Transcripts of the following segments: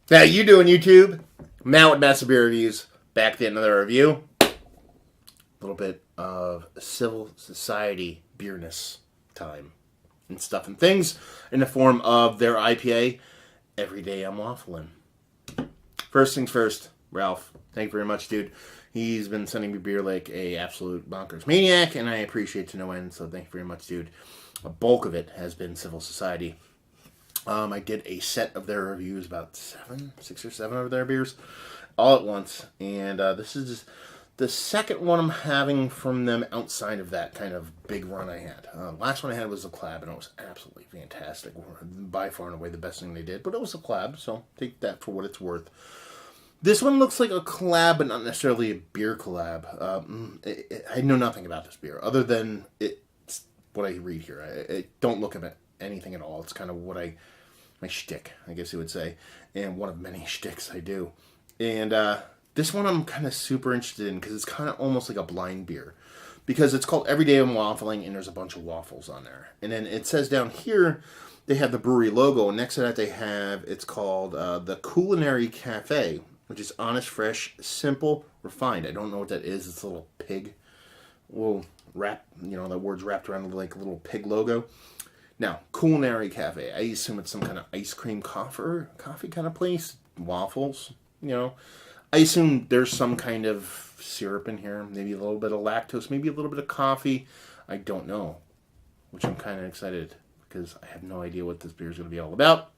How you doing, YouTube? Matt with Massive Beer Reviews. Back at another review. A little bit of civil society beerness time and stuff and things in the form of their IPA. Every day I'm waffling. First things first, Ralph. Thank you very much, dude. He's been sending me beer like a absolute bonkers maniac, and I appreciate it to no end. So thank you very much, dude. A bulk of it has been civil society. I did a set of their reviews, about 6 or 7 of their beers, all at once. And this is the second one I'm having from them outside of that kind of big run I had. Last one I had was the collab, and it was absolutely fantastic. By far and away the best thing they did, but it was a collab, so take that for what it's worth. This one looks like a collab, but not necessarily a beer collab. I know nothing about this beer, other than it's what I read here. I don't look at anything at all. It's kind of what my shtick, I guess you would say, and one of many shticks I do. And this one I'm kind of super interested in because it's kind of almost like a blind beer, because it's called Every Day I'm Waffling, and there's a bunch of waffles on there. And then it says down here they have the brewery logo, and next to that they have, it's called the Culinary Cafe, which is honest, fresh, simple, refined. I don't know what that is. It's a little pig, little wrap, that word's wrapped around like a little pig logo. Now, Culinary Cafe, I assume it's some kind of ice cream coffee kind of place. Waffles, I assume there's some kind of syrup in here. Maybe a little bit of lactose, maybe a little bit of coffee. I don't know, which I'm kind of excited because I have no idea what this beer is going to be all about.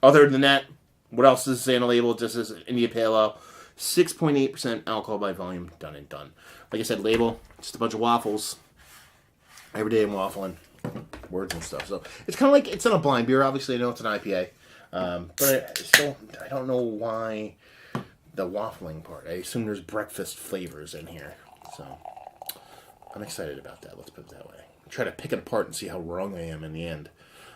Other than that, what else does it say on the label? It just says India Pale Ale, 6.8% alcohol by volume, done and done. Like I said, label, just a bunch of waffles. Every day I'm waffling. Words and stuff. So it's kind of like, it's in a blind beer. Obviously, I know it's an IPA. But I don't know why the waffling part. I assume there's breakfast flavors in here. So I'm excited about that. Let's put it that way. Try to pick it apart and see how wrong I am in the end.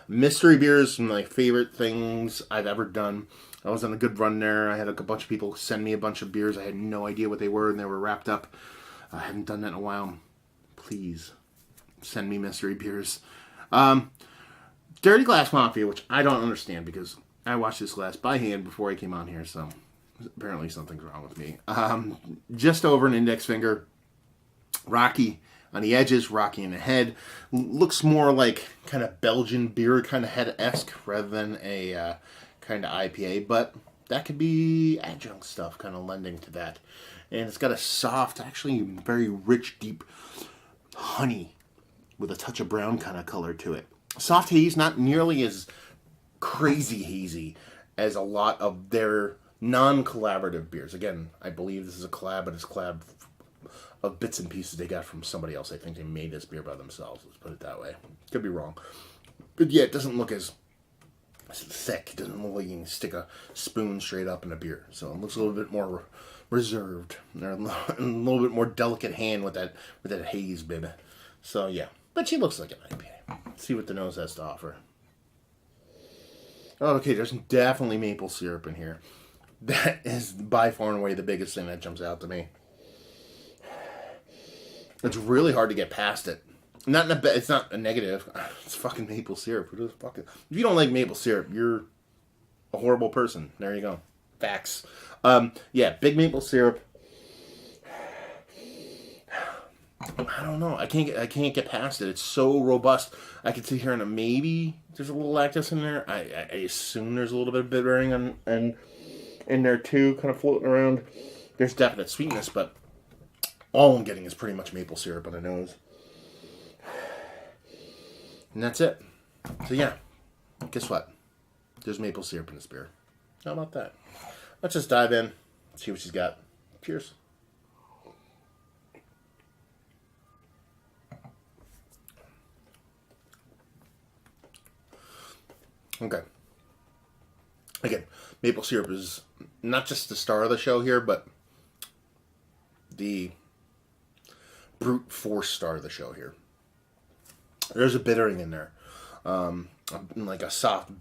Mystery beers are my favorite things I've ever done. I was on a good run there. I had a bunch of people send me a bunch of beers. I had no idea what they were, and they were wrapped up. I haven't done that in a while. Please send me mystery beers. Dirty Glass Mafia, which I don't understand because I washed this glass by hand before I came on here, so apparently something's wrong with me. Just over an index finger. Rocky on the edges, rocky in the head. Looks more like kind of Belgian beer kind of head-esque rather than a kind of IPA, but that could be adjunct stuff kind of lending to that. And it's got a soft, actually very rich, deep honey with a touch of brown kind of color to it. Soft haze, not nearly as crazy hazy as a lot of their non-collaborative beers. Again, I believe this is a collab, but it's a collab of bits and pieces they got from somebody else. I think they made this beer by themselves. Let's put it that way. Could be wrong. But yeah, it doesn't look as thick. It doesn't look like you can stick a spoon straight up in a beer. So it looks a little bit more reserved. Or a little bit more delicate hand with that haze, baby. So yeah. But she looks like an IPA. Let's see what the nose has to offer. Oh, okay, there's definitely maple syrup in here. That is by far and away the biggest thing that jumps out to me. It's really hard to get past it. It's not a negative. It's fucking maple syrup. If you don't like maple syrup, you're a horrible person. There you go. Facts. Yeah, big maple syrup. I don't know. I can't get past it. It's so robust. I could sit here and maybe there's a little lactose in there. I assume there's a little bit of bittering and in there too, kind of floating around. There's definite sweetness, but all I'm getting is pretty much maple syrup on the nose. And that's it. So yeah, guess what? There's maple syrup in this beer. How about that? Let's just dive in, see what she's got. Cheers. Okay. Again, maple syrup is not just the star of the show here, but the brute force star of the show here. There's a bittering in there. Like a soft,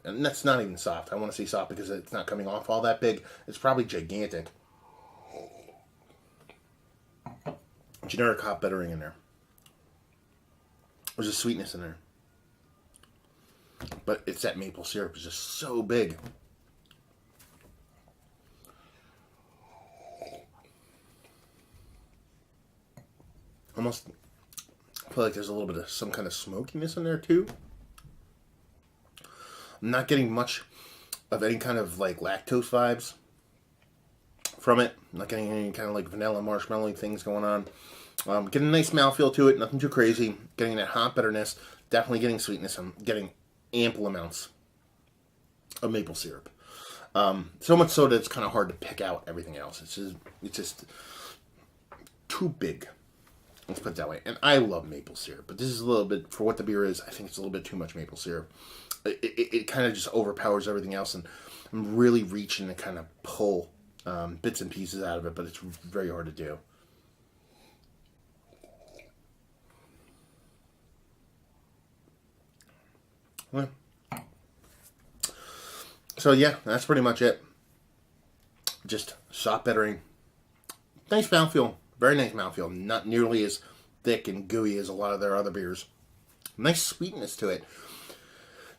and that's not even soft. I want to say soft because it's not coming off all that big. It's probably gigantic. Generic hop bittering in there. There's a sweetness in there. But it's that maple syrup is just so big. almost feel like there's a little bit of some kind of smokiness in there too. I'm not getting much of any kind of like lactose vibes from it. I'm not getting any kind of like vanilla marshmallow things going on. Getting a nice mouthfeel to it, nothing too crazy. Getting that hot bitterness, definitely getting sweetness. I'm getting ample amounts of maple syrup. So much so that it's kind of hard to pick out everything else. It's just too big. Let's put it that way. And I love maple syrup, but this is a little bit, for what the beer is, I think it's a little bit too much maple syrup. It kind of just overpowers everything else, and I'm really reaching to kind of pull bits and pieces out of it, but it's very hard to do. Well, so yeah, that's pretty much it. Just shot bettering. Nice mouthfeel. Very nice mouthfeel. Not nearly as thick and gooey as a lot of their other beers. Nice sweetness to it.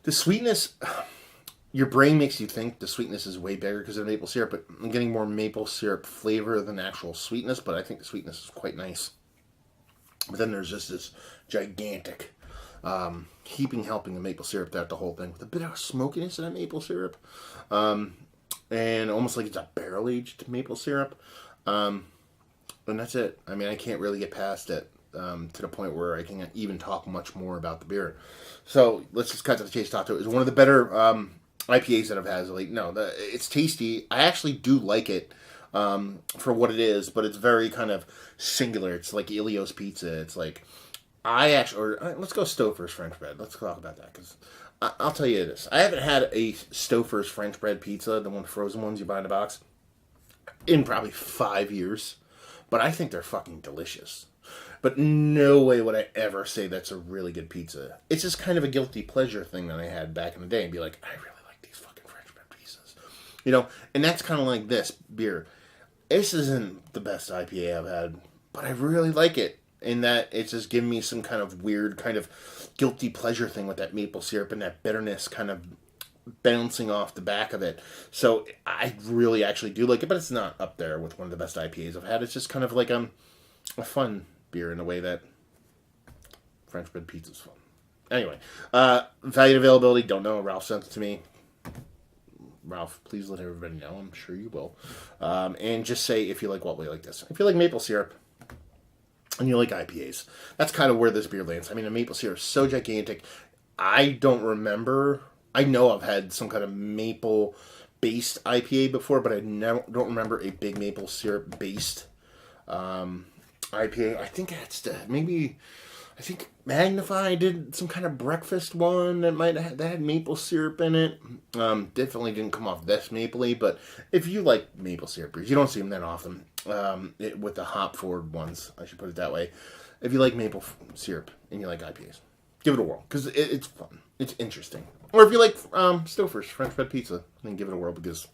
The sweetness, your brain makes you think the sweetness is way bigger because of maple syrup, but I'm getting more maple syrup flavor than actual sweetness, but I think the sweetness is quite nice. But then there's just this gigantic heaping helping of maple syrup throughout the whole thing, with a bit of smokiness in that maple syrup, and almost like it's a barrel-aged maple syrup. And that's it. I mean, I can't really get past it to the point where I can even talk much more about the beer. So let's just cut to the chase. Talk to it. It's one of the better IPAs that I've had. Like, no, it's tasty. I actually do like it for what it is, but it's very kind of singular. It's like Ilios pizza. It's like let's go Stouffer's French bread. Let's talk about that, because I'll tell you this: I haven't had a Stouffer's French bread pizza, the frozen ones you buy in the box, in probably 5 years. But I think they're fucking delicious. But no way would I ever say that's a really good pizza. It's just kind of a guilty pleasure thing that I had back in the day, and be like, I really like these fucking French bread pizzas. You know, and that's kind of like this beer. This isn't the best IPA I've had, but I really like it. In that it's just giving me some kind of weird kind of guilty pleasure thing with that maple syrup and that bitterness kind of bouncing off the back of it. So I really actually do like it, but it's not up there with one of the best IPAs I've had. It's just kind of like a fun beer in a way that French bread pizza's fun. Anyway, value and availability, don't know. Ralph sent it to me. Ralph, please let everybody know. I'm sure you will. And just say if you like what we like this. If you like maple syrup and you like IPAs, that's kind of where this beer lands. I mean, the maple syrup is so gigantic. I don't remember. I know I've had some kind of maple-based IPA before, but I don't remember a big maple syrup-based IPA. I think I think Magnify did some kind of breakfast one that that had maple syrup in it. Definitely didn't come off this mapley, but if you like maple syrup beers, you don't see them that often. With the hop forward ones, I should put it that way. If you like maple syrup and you like IPAs, give it a whirl, because it's fun. It's interesting. Or if you like Stouffer's French bread pizza, then give it a whirl, because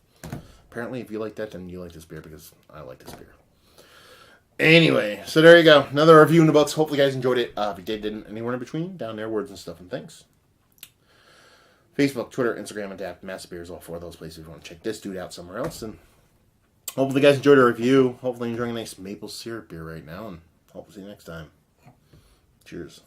apparently if you like that, then you like this beer, because I like this beer. Anyway, so there you go. Another review in the books. Hopefully you guys enjoyed it. If you didn't, anywhere in between, down there, words and stuff and things. Facebook, Twitter, Instagram, Adapt, Massive Beers, all four of those places if you want to check this dude out somewhere else. And hopefully you guys enjoyed the review. Hopefully you're enjoying a nice maple syrup beer right now. And hopefully see you next time. Cheers.